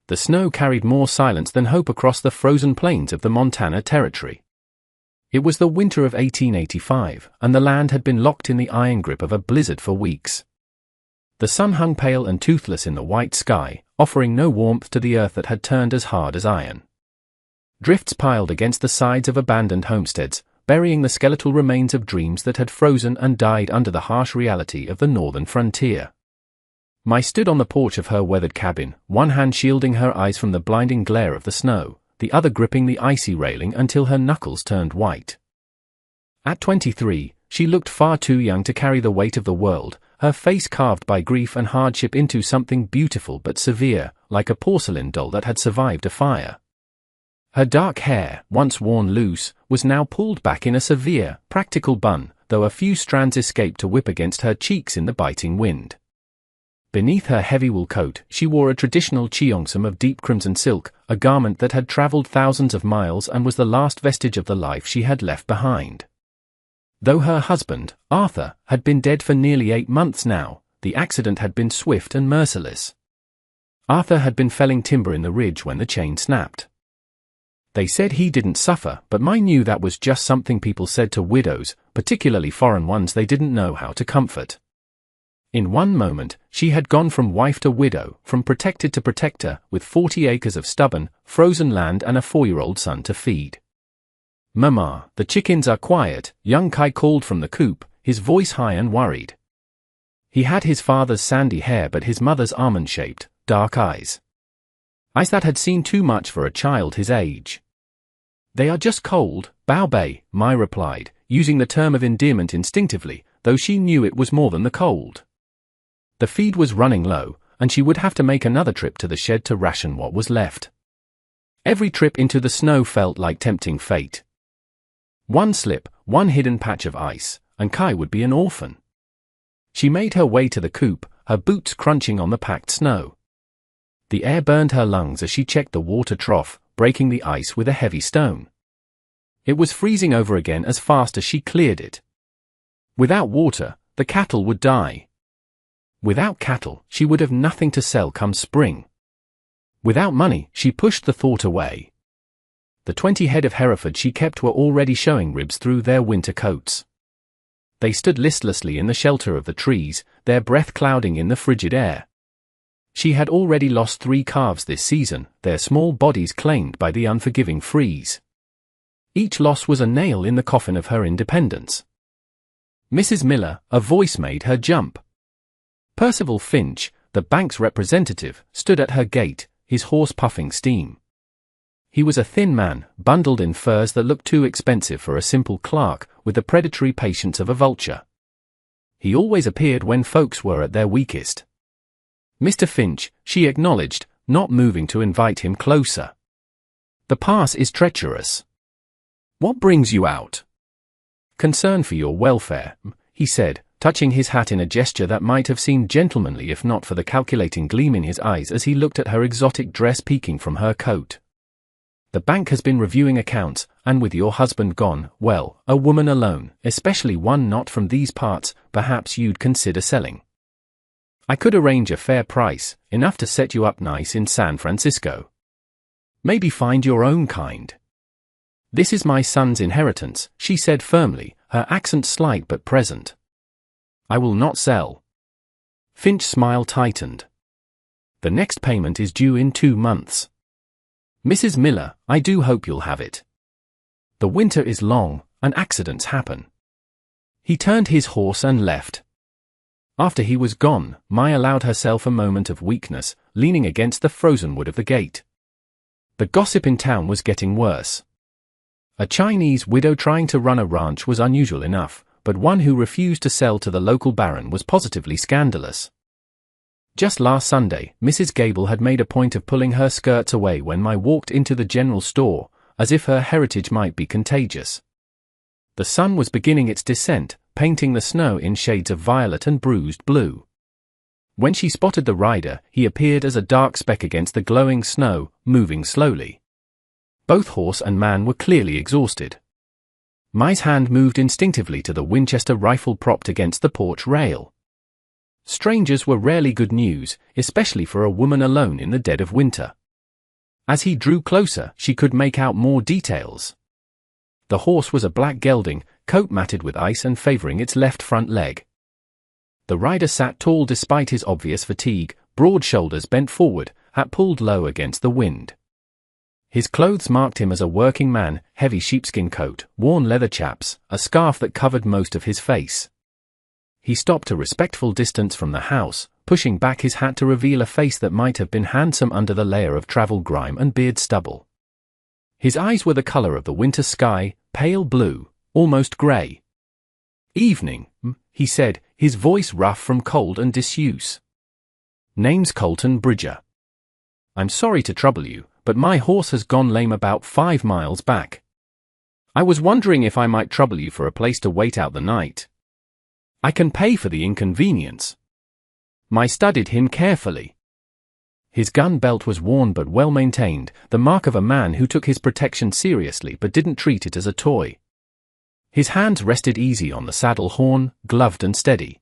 The snow carried more silence than hope across the frozen plains of the Montana Territory. It was the winter of 1885, and the land had been locked in the iron grip of a blizzard for weeks. The sun hung pale and toothless in the white sky, offering no warmth to the earth that had turned as hard as iron. Drifts piled against the sides of abandoned homesteads, burying the skeletal remains of dreams that had frozen and died under the harsh reality of the northern frontier. Mai stood on the porch of her weathered cabin, one hand shielding her eyes from the blinding glare of the snow, the other gripping the icy railing until her knuckles turned white. At 23, she looked far too young to carry the weight of the world, her face carved by grief and hardship into something beautiful but severe, like a porcelain doll that had survived a fire. Her dark hair, once worn loose, was now pulled back in a severe, practical bun, though a few strands escaped to whip against her cheeks in the biting wind. Beneath her heavy wool coat, she wore a traditional cheongsam of deep crimson silk, a garment that had traveled thousands of miles and was the last vestige of the life she had left behind. Though her husband, Arthur, had been dead for nearly 8 months now, the accident had been swift and merciless. Arthur had been felling timber in the ridge when the chain snapped. They said he didn't suffer, but Mai knew that was just something people said to widows, particularly foreign ones they didn't know how to comfort. In one moment, she had gone from wife to widow, from protected to protector, with 40 acres of stubborn, frozen land and a 4-year-old son to feed. "Mama, the chickens are quiet," young Kai called from the coop, his voice high and worried. He had his father's sandy hair but his mother's almond-shaped, dark eyes. Eyes that had seen too much for a child his age. "They are just cold, Bao Bei," Mai replied, using the term of endearment instinctively, though she knew it was more than the cold. The feed was running low, and she would have to make another trip to the shed to ration what was left. Every trip into the snow felt like tempting fate. One slip, one hidden patch of ice, and Kai would be an orphan. She made her way to the coop, her boots crunching on the packed snow. The air burned her lungs as she checked the water trough, breaking the ice with a heavy stone. It was freezing over again as fast as she cleared it. Without water, the cattle would die. Without cattle, she would have nothing to sell come spring. Without money, she pushed the thought away. The 20 head of Hereford she kept were already showing ribs through their winter coats. They stood listlessly in the shelter of the trees, their breath clouding in the frigid air. She had already lost 3 calves this season, their small bodies claimed by the unforgiving freeze. Each loss was a nail in the coffin of her independence. "Mrs. Miller," a voice made her jump. Percival Finch, the bank's representative, stood at her gate, his horse puffing steam. He was a thin man, bundled in furs that looked too expensive for a simple clerk, with the predatory patience of a vulture. He always appeared when folks were at their weakest. "Mr. Finch," she acknowledged, not moving to invite him closer. "The pass is treacherous." "What brings you out?" "Concern for your welfare," he said, touching his hat in a gesture that might have seemed gentlemanly if not for the calculating gleam in his eyes as he looked at her exotic dress peeking from her coat. "The bank has been reviewing accounts, and with your husband gone, well, a woman alone, especially one not from these parts, perhaps you'd consider selling. I could arrange a fair price, enough to set you up nice in San Francisco. Maybe find your own kind." "This is my son's inheritance," she said firmly, her accent slight but present. "I will not sell." Finch's smile tightened. "The next payment is due in 2 months. Mrs. Miller, I do hope you'll have it. The winter is long, and accidents happen." He turned his horse and left. After he was gone, Mai allowed herself a moment of weakness, leaning against the frozen wood of the gate. The gossip in town was getting worse. A Chinese widow trying to run a ranch was unusual enough, but one who refused to sell to the local baron was positively scandalous. Just last Sunday, Mrs. Gable had made a point of pulling her skirts away when Mai walked into the general store, as if her heritage might be contagious. The sun was beginning its descent, painting the snow in shades of violet and bruised blue. When she spotted the rider, he appeared as a dark speck against the glowing snow, moving slowly. Both horse and man were clearly exhausted. Mai's hand moved instinctively to the Winchester rifle propped against the porch rail. Strangers were rarely good news, especially for a woman alone in the dead of winter. As he drew closer, she could make out more details. The horse was a black gelding, coat matted with ice and favoring its left front leg. The rider sat tall despite his obvious fatigue, broad shoulders bent forward, hat pulled low against the wind. His clothes marked him as a working man, heavy sheepskin coat, worn leather chaps, a scarf that covered most of his face. He stopped a respectful distance from the house, pushing back his hat to reveal a face that might have been handsome under the layer of travel grime and beard stubble. His eyes were the color of the winter sky, pale blue, almost gray. "Evening," he said, his voice rough from cold and disuse. "Name's Colton Bridger. I'm sorry to trouble you, but my horse has gone lame about 5 miles back. I was wondering if I might trouble you for a place to wait out the night. I can pay for the inconvenience." My studied him carefully. His gun belt was worn but well maintained, the mark of a man who took his protection seriously but didn't treat it as a toy. His hands rested easy on the saddle horn, gloved and steady.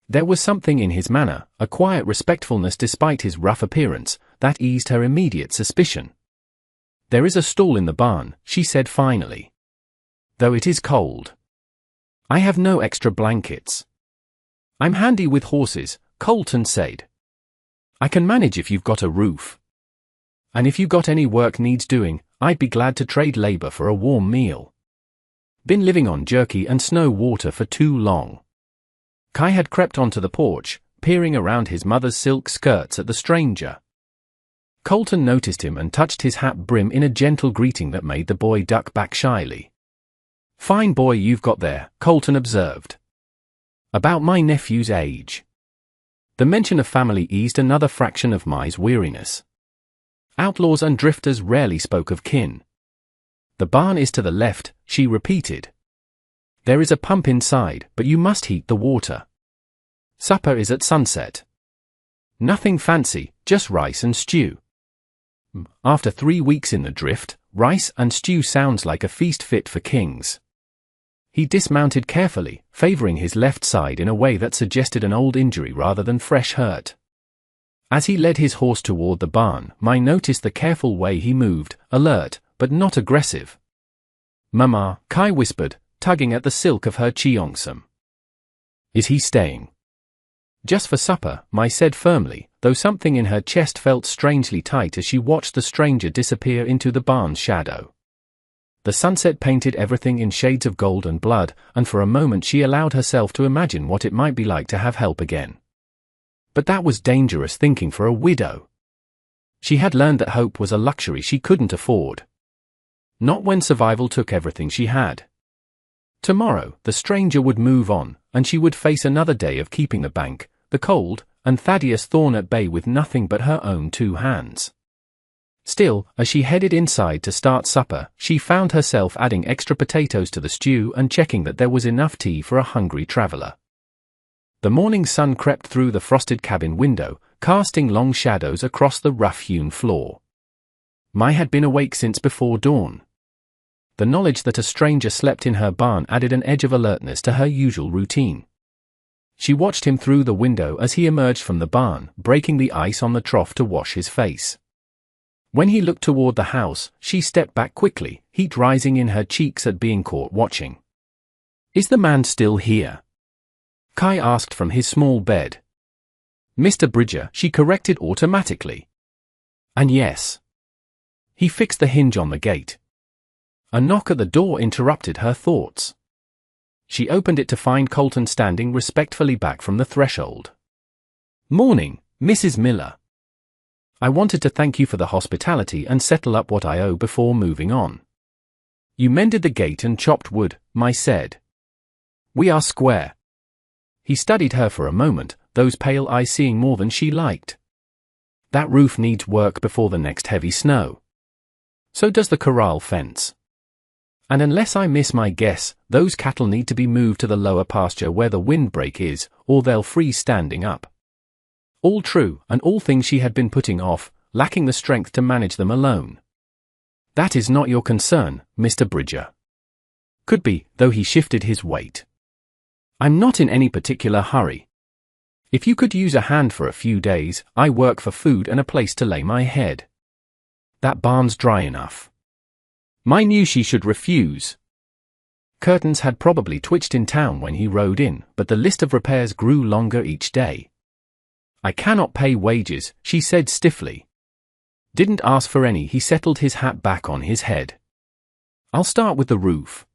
There was something in his manner, a quiet respectfulness despite his rough appearance, that eased her immediate suspicion. "There is a stall in the barn," she said finally. "Though it is cold. I have no extra blankets." "I'm handy with horses," Colton said. "I can manage if you've got a roof. And if you got any work needs doing, I'd be glad to trade labor for a warm meal. Been living on jerky and snow water for too long." Kai had crept onto the porch, peering around his mother's silk skirts at the stranger. Colton noticed him and touched his hat brim in a gentle greeting that made the boy duck back shyly. "Fine boy you've got there," Colton observed. "About my nephew's age." The mention of family eased another fraction of Mai's weariness. Outlaws and drifters rarely spoke of kin. "The barn is to the left," she repeated. "There is a pump inside, but you must heat the water. Supper is at sunset. Nothing fancy, just rice and stew." After 3 weeks in the drift, rice and stew sounds like a feast fit for kings. He dismounted carefully, favoring his left side in a way that suggested an old injury rather than fresh hurt. As he led his horse toward the barn, Mai noticed the careful way he moved, alert, but not aggressive. "Mama," Kai whispered, tugging at the silk of her cheongsam. "Is he staying?" "Just for supper," Mai said firmly, though something in her chest felt strangely tight as she watched the stranger disappear into the barn's shadow. The sunset painted everything in shades of gold and blood, and for a moment she allowed herself to imagine what it might be like to have help again. But that was dangerous thinking for a widow. She had learned that hope was a luxury she couldn't afford. Not when survival took everything she had. Tomorrow, the stranger would move on, and she would face another day of keeping the bank, the cold, and Thaddeus Thorne at bay with nothing but her own 2 hands. Still, as she headed inside to start supper, she found herself adding extra potatoes to the stew and checking that there was enough tea for a hungry traveler. The morning sun crept through the frosted cabin window, casting long shadows across the rough-hewn floor. Mai had been awake since before dawn. The knowledge that a stranger slept in her barn added an edge of alertness to her usual routine. She watched him through the window as he emerged from the barn, breaking the ice on the trough to wash his face. When he looked toward the house, she stepped back quickly, heat rising in her cheeks at being caught watching. "Is the man still here?" Kai asked from his small bed. "Mr. Bridger," she corrected automatically. "And yes." He fixed the hinge on the gate. A knock at the door interrupted her thoughts. She opened it to find Colton standing respectfully back from the threshold. "Morning, Mrs. Miller. I wanted to thank you for the hospitality and settle up what I owe before moving on. You mended the gate and chopped wood," Mai said. "We are square." He studied her for a moment, those pale eyes seeing more than she liked. "That roof needs work before the next heavy snow. So does the corral fence. And unless I miss my guess, those cattle need to be moved to the lower pasture where the windbreak is, or they'll freeze standing up." All true, and all things she had been putting off, lacking the strength to manage them alone. "That is not your concern, Mr. Bridger." "Could be," though he shifted his weight. "I'm not in any particular hurry. If you could use a hand for a few days, I work for food and a place to lay my head." That barn's dry enough. Mai knew she should refuse. Curtains had probably twitched in town when he rode in, but the list of repairs grew longer each day. I cannot pay wages, she said stiffly. Didn't ask for any. He settled his hat back on his head. I'll start with the roof.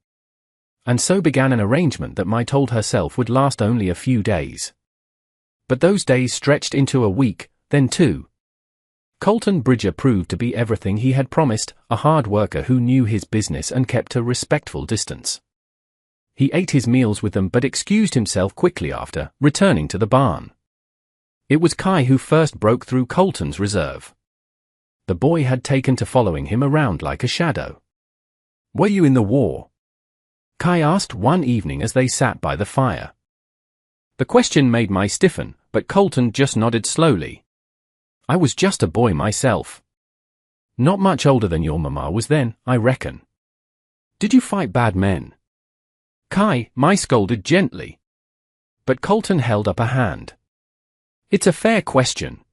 And so began an arrangement that Mai told herself would last only a few days. But those days stretched into a week, then two. Colton Bridger proved to be everything he had promised, a hard worker who knew his business and kept a respectful distance. He ate his meals with them but excused himself quickly after, returning to the barn. It was Kai who first broke through Colton's reserve. The boy had taken to following him around like a shadow. "Were you in the war?" Kai asked one evening as they sat by the fire. The question made Mai stiffen, but Colton just nodded slowly. "I was just a boy myself. Not much older than your mama was then, I reckon." "Did you fight bad men?" Mai scolded gently. But Colton held up a hand. "It's a fair question."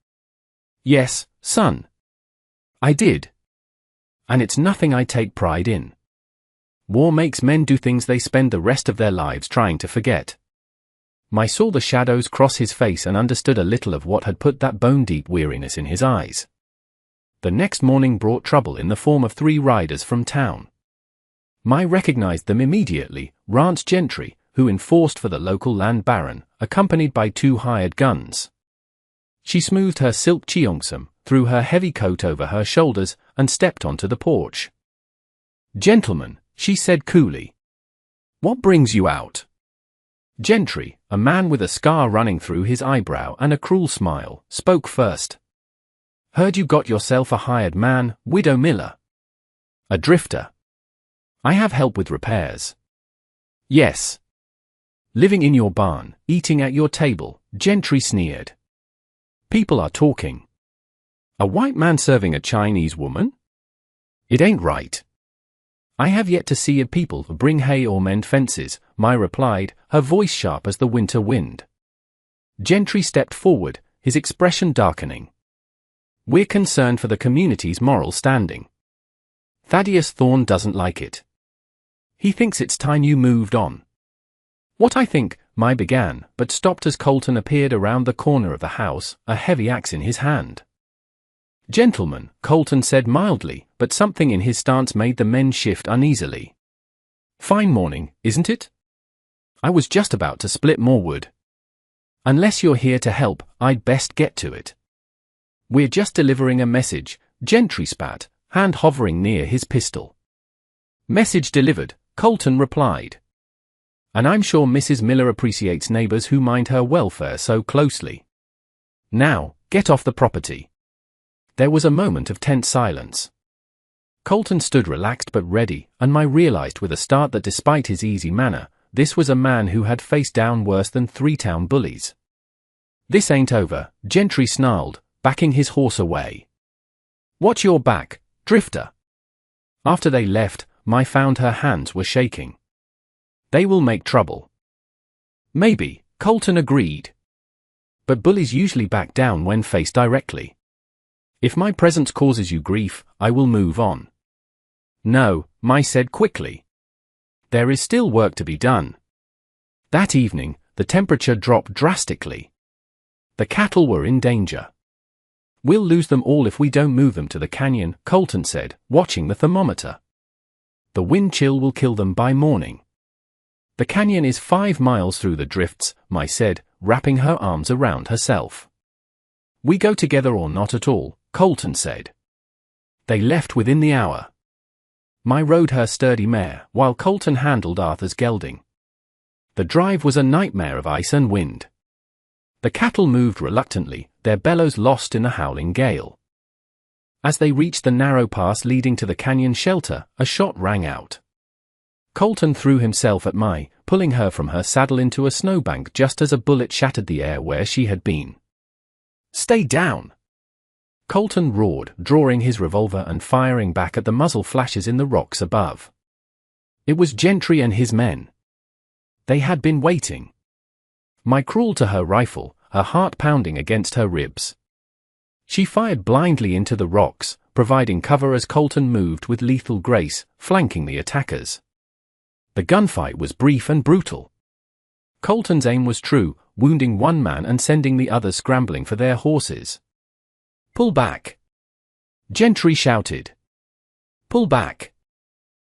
"Yes, son. I did. And it's nothing I take pride in. War makes men do things they spend the rest of their lives trying to forget." Mai saw the shadows cross his face and understood a little of what had put that bone-deep weariness in his eyes. The next morning brought trouble in the form of 3 riders from town. Mai recognized them immediately, ranch gentry, who enforced for the local land baron, accompanied by 2 hired guns. She smoothed her silk cheongsam, threw her heavy coat over her shoulders, and stepped onto the porch. "Gentlemen," she said coolly. "What brings you out?" Gentry, a man with a scar running through his eyebrow and a cruel smile, spoke first. "Heard you got yourself a hired man, Widow Miller." "A drifter." "I have help with repairs." "Yes." "Living in your barn, eating at your table," Gentry sneered. "People are talking." "A white man serving a Chinese woman? It ain't right." "I have yet to see a people bring hay or mend fences," Mai replied, her voice sharp as the winter wind. Gentry stepped forward, his expression darkening. "We're concerned for the community's moral standing. Thaddeus Thorne doesn't like it. He thinks it's time you moved on." "What I think," Mai began, but stopped as Colton appeared around the corner of the house, a heavy axe in his hand. "Gentlemen," Colton said mildly, but something in his stance made the men shift uneasily. "Fine morning, isn't it? I was just about to split more wood. Unless you're here to help, I'd best get to it." "We're just delivering a message," Gentry spat, hand hovering near his pistol. "Message delivered," Colton replied. "And I'm sure Mrs. Miller appreciates neighbors who mind her welfare so closely. Now, get off the property." There was a moment of tense silence. Colton stood relaxed but ready, and Mai realized with a start that despite his easy manner, this was a man who had faced down worse than 3 town bullies. "This ain't over," Gentry snarled, backing his horse away. "Watch your back, drifter." After they left, Mai found her hands were shaking. "They will make trouble." "Maybe," Colton agreed. "But bullies usually back down when faced directly. If my presence causes you grief, I will move on." "No," Mai said quickly. "There is still work to be done." That evening, the temperature dropped drastically. The cattle were in danger. "We'll lose them all if we don't move them to the canyon," Colton said, watching the thermometer. "The wind chill will kill them by morning." "The canyon is 5 miles through the drifts," Mai said, wrapping her arms around herself. "We go together or not at all," Colton said. They left within the hour. Mai rode her sturdy mare, while Colton handled Arthur's gelding. The drive was a nightmare of ice and wind. The cattle moved reluctantly, their bellows lost in the howling gale. As they reached the narrow pass leading to the canyon shelter, a shot rang out. Colton threw himself at Mai, pulling her from her saddle into a snowbank just as a bullet shattered the air where she had been. "Stay down!" Colton roared, drawing his revolver and firing back at the muzzle flashes in the rocks above. It was Gentry and his men. They had been waiting. Mai crawled to her rifle, her heart pounding against her ribs. She fired blindly into the rocks, providing cover as Colton moved with lethal grace, flanking the attackers. The gunfight was brief and brutal. Colton's aim was true, wounding one man and sending the others scrambling for their horses. "Pull back!" Gentry shouted. "Pull back!"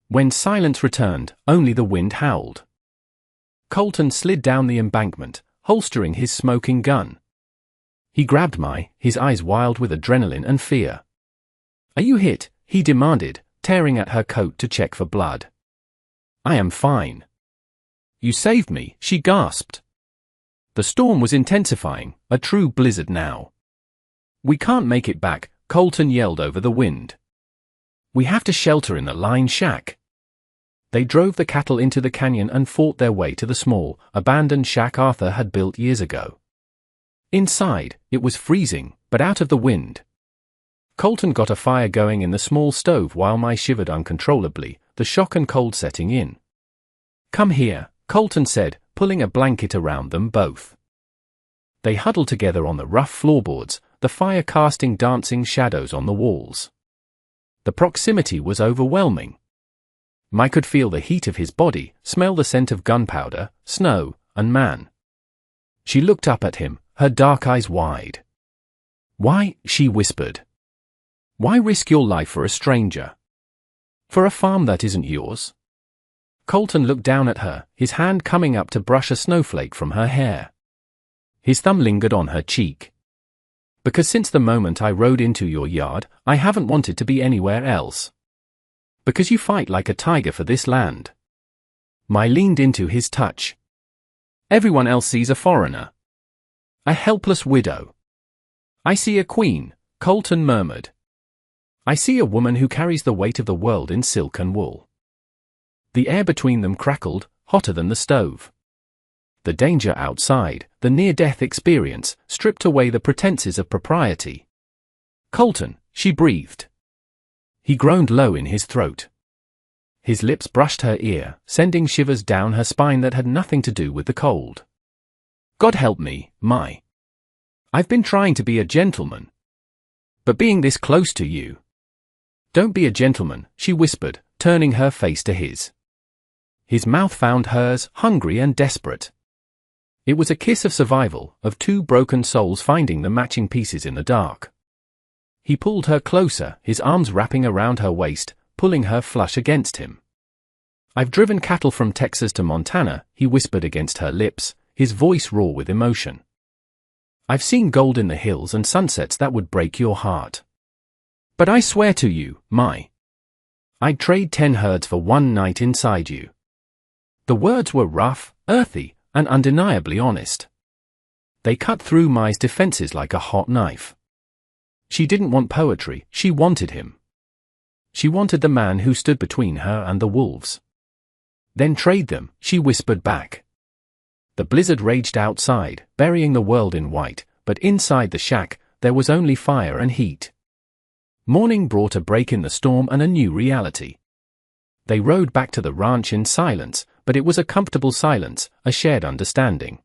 When silence returned, only the wind howled. Colton slid down the embankment, holstering his smoking gun. He grabbed his eyes wild with adrenaline and fear. "Are you hit?" he demanded, tearing at her coat to check for blood. "I am fine." "You saved me," she gasped. The storm was intensifying, a true blizzard now. "We can't make it back," Colton yelled over the wind. "We have to shelter in the line shack." They drove the cattle into the canyon and fought their way to the small, abandoned shack Arthur had built years ago. Inside, it was freezing, but out of the wind. Colton got a fire going in the small stove while Mai shivered uncontrollably, the shock and cold setting in. "Come here," Colton said, pulling a blanket around them both. They huddled together on the rough floorboards, the fire casting dancing shadows on the walls. The proximity was overwhelming. Mai could feel the heat of his body, smell the scent of gunpowder, snow, and man. She looked up at him, her dark eyes wide. "Why?" she whispered. "Why risk your life for a stranger? For a farm that isn't yours?" Colton looked down at her, his hand coming up to brush a snowflake from her hair. His thumb lingered on her cheek. "Because since the moment I rode into your yard, I haven't wanted to be anywhere else. Because you fight like a tiger for this land." Mai leaned into his touch. "Everyone else sees a foreigner. A helpless widow. I see a queen," Colton murmured. "I see a woman who carries the weight of the world in silk and wool." The air between them crackled, hotter than the stove. The danger outside, the near-death experience, stripped away the pretenses of propriety. "Colton," she breathed. He groaned low in his throat. His lips brushed her ear, sending shivers down her spine that had nothing to do with the cold. "God help me, Mai. I've been trying to be a gentleman. But being this close to you—" "Don't be a gentleman," she whispered, turning her face to his. His mouth found hers, hungry and desperate. It was a kiss of survival, of two broken souls finding the matching pieces in the dark. He pulled her closer, his arms wrapping around her waist, pulling her flush against him. "I've driven cattle from Texas to Montana," he whispered against her lips, his voice raw with emotion. "I've seen gold in the hills and sunsets that would break your heart. But I swear to you, Mai, I'd trade 10 herds for one night inside you." The words were rough, earthy, and undeniably honest. They cut through Mai's defenses like a hot knife. She didn't want poetry, she wanted him. She wanted the man who stood between her and the wolves. "Then trade them," she whispered back. The blizzard raged outside, burying the world in white, but inside the shack, there was only fire and heat. Morning brought a break in the storm and a new reality. They rode back to the ranch in silence, but it was a comfortable silence, a shared understanding.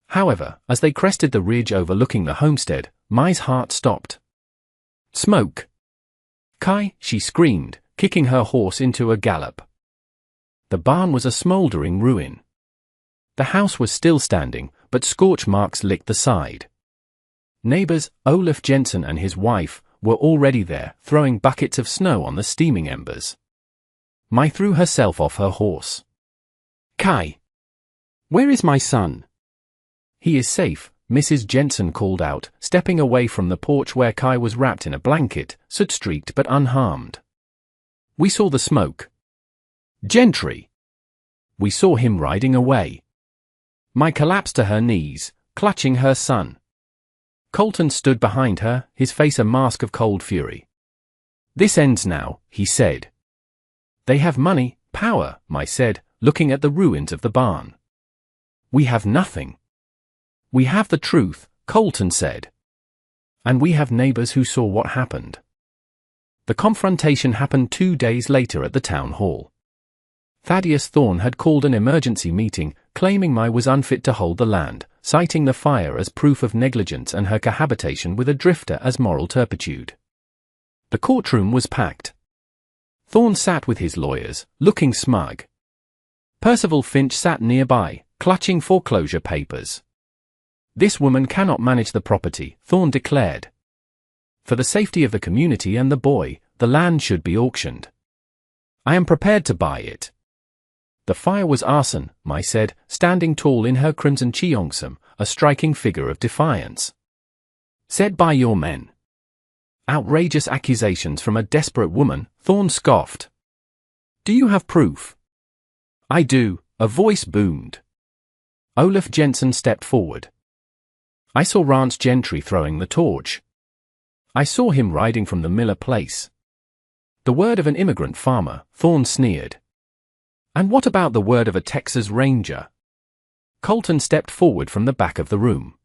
However, as they crested the ridge overlooking the homestead, Mai's heart stopped. "Smoke! Kai!" she screamed, kicking her horse into a gallop. The barn was a smoldering ruin. The house was still standing, but scorch marks licked the side. Neighbors, Olaf Jensen and his wife, were already there, throwing buckets of snow on the steaming embers. Mai threw herself off her horse. "Kai! Where is my son?" "He is safe," Mrs. Jensen called out, stepping away from the porch where Kai was wrapped in a blanket, soot-streaked but unharmed. "We saw the smoke." "Gentry!" "We saw him riding away." Mai collapsed to her knees, clutching her son. Colton stood behind her, his face a mask of cold fury. "This ends now," he said. "They have money, power," Mai said, looking at the ruins of the barn. "We have nothing." "We have the truth," Colton said. "And we have neighbors who saw what happened." The confrontation happened 2 days later at the town hall. Thaddeus Thorne had called an emergency meeting, claiming Mai was unfit to hold the land, citing the fire as proof of negligence and her cohabitation with a drifter as moral turpitude. The courtroom was packed. Thorne sat with his lawyers, looking smug. Percival Finch sat nearby, clutching foreclosure papers. "This woman cannot manage the property," Thorne declared. "For the safety of the community and the boy, the land should be auctioned. I am prepared to buy it." "The fire was arson," Mai said, standing tall in her crimson cheongsam, a striking figure of defiance. "Set by your men." Outrageous accusations from a desperate woman, Thorne scoffed. "Do you have proof?" "I do," a voice boomed. Olaf Jensen stepped forward. "I saw Rance Gentry throwing the torch. I saw him riding from the Miller place." "The word of an immigrant farmer," Thorne sneered. "And what about the word of a Texas Ranger?" Colton stepped forward from the back of the room.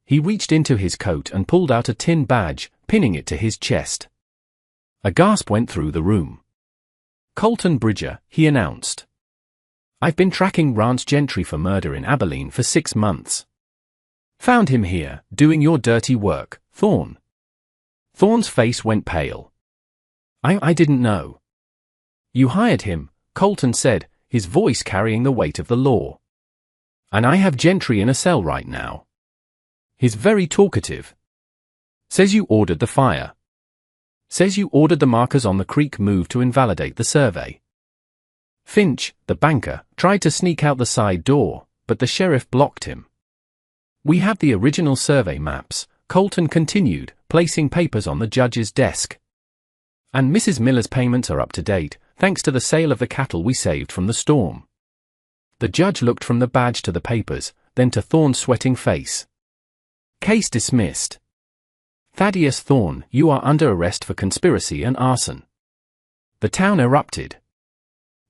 He reached into his coat and pulled out a tin badge, pinning it to his chest. A gasp went through the room. "Colton Bridger," he announced. "I've been tracking Rance Gentry for murder in Abilene for 6 months. Found him here, doing your dirty work, Thorne." Thorne's face went pale. I didn't know." "You hired him," Colton said, his voice carrying the weight of the law. "And I have Gentry in a cell right now. He's very talkative. Says you ordered the fire. Says you ordered the markers on the creek moved to invalidate the survey." Finch, the banker, tried to sneak out the side door, but the sheriff blocked him. "We have the original survey maps," Colton continued, placing papers on the judge's desk. "And Mrs. Miller's payments are up to date, thanks to the sale of the cattle we saved from the storm." The judge looked from the badge to the papers, then to Thorne's sweating face. "Case dismissed. Thaddeus Thorne, you are under arrest for conspiracy and arson." The town erupted.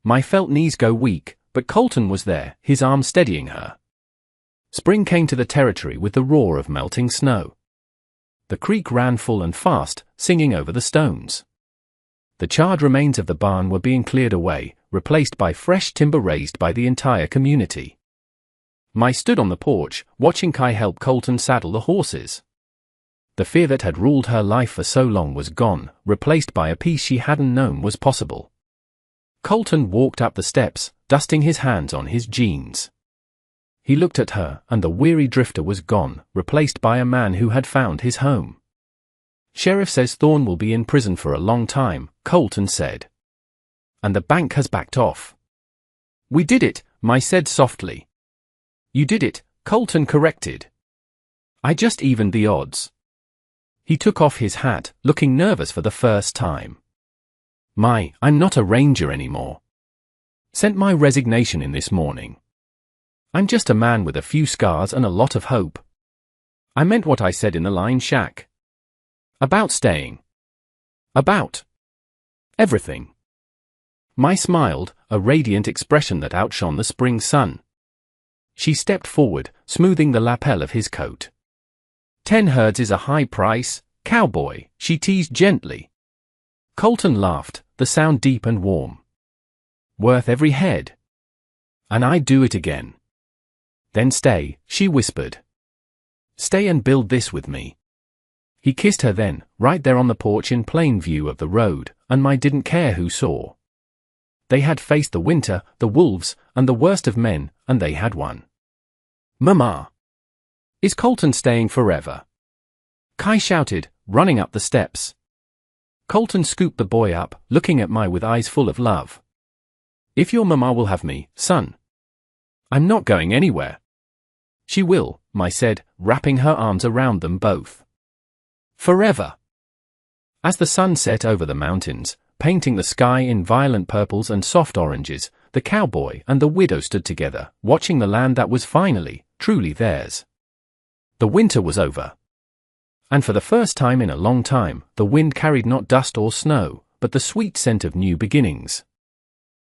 Mai felt knees go weak, but Colton was there, his arm steadying her. Spring came to the territory with the roar of melting snow. The creek ran full and fast, singing over the stones. The charred remains of the barn were being cleared away, replaced by fresh timber raised by the entire community. Mai stood on the porch, watching Kai help Colton saddle the horses. The fear that had ruled her life for so long was gone, replaced by a peace she hadn't known was possible. Colton walked up the steps, dusting his hands on his jeans. He looked at her, and the weary drifter was gone, replaced by a man who had found his home. "Sheriff says Thorne will be in prison for a long time," Colton said. "And the bank has backed off." "We did it," Mai said softly. "You did it," Colton corrected. "I just evened the odds." He took off his hat, looking nervous for the first time. "Mai, I'm not a ranger anymore. Sent my resignation in this morning. I'm just a man with a few scars and a lot of hope. I meant what I said in the line shack. About staying. About everything." Mai smiled, a radiant expression that outshone the spring sun. She stepped forward, smoothing the lapel of his coat. 10 herds is a high price, cowboy," she teased gently. Colton laughed, the sound deep and warm. "Worth every head. And I'd do it again." "Then stay," she whispered. "Stay and build this with me." He kissed her then, right there on the porch in plain view of the road, and Mai didn't care who saw. They had faced the winter, the wolves, and the worst of men, and they had won. "Mama! Is Colton staying forever?" Kai shouted, running up the steps. Colton scooped the boy up, looking at Mai with eyes full of love. "If your mama will have me, son. I'm not going anywhere." "She will," Mai said, wrapping her arms around them both. "Forever." As the sun set over the mountains, painting the sky in violent purples and soft oranges, the cowboy and the widow stood together, watching the land that was finally, truly theirs. The winter was over. And for the first time in a long time, the wind carried not dust or snow, but the sweet scent of new beginnings.